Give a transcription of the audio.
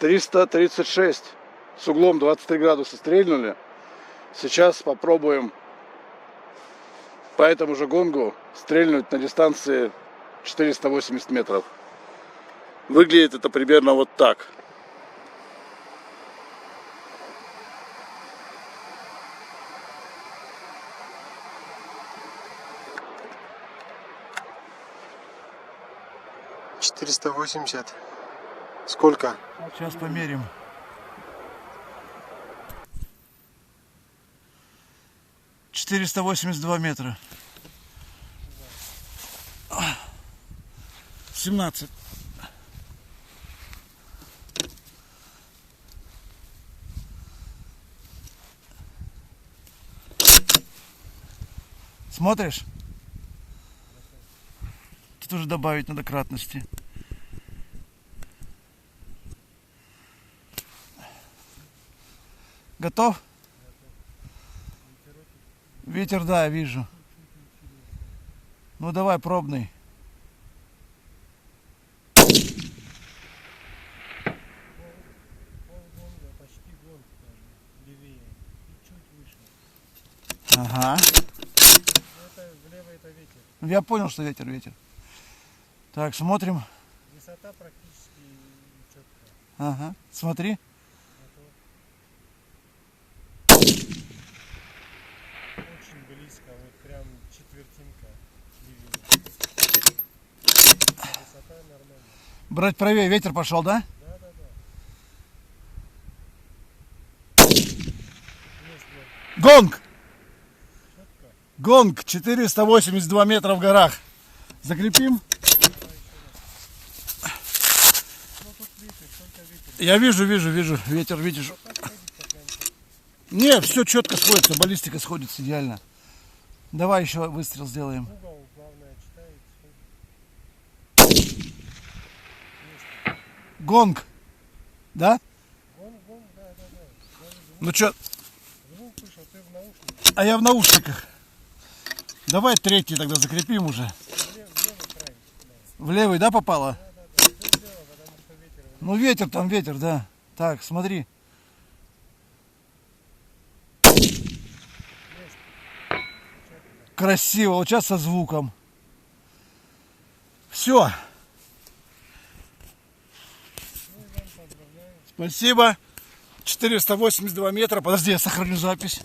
336 с углом 23 градуса стрельнули. Сейчас попробуем по этому же гонгу стрельнуть на дистанции 480 метров. Выглядит это примерно вот так. «480». Сколько? Сейчас померим. 482 метра. 17. Смотришь? Тут уже добавить надо кратности. Готов? Ветер, да, вижу. Ну давай, пробный. Ага. Я понял, что ветер. Так, смотрим. Высота практически четкая. Ага, смотри. Очень близко, вот прям четвертинка. Высота нормальная. Брать правее, ветер пошел, да? Да. Гонг! Четко. Гонг! 482 метра в горах. Закрепим? Я вижу. Ветер, видишь. Не, все четко сходится, баллистика сходится идеально. Давай еще выстрел сделаем. Угол, главное, читает. Гонг. Да? Гонг, да. Ну что? Звук слышал, ты в наушниках. А я в наушниках. Давай третий тогда закрепим уже. Левый край. В левый, да, попало? Да. Ты влево, потому что ветер. Ну ветер, там ветер, да. Так, смотри. Красиво, вот сейчас со звуком. Все. Спасибо. 482 метра. Подожди, я сохраню запись.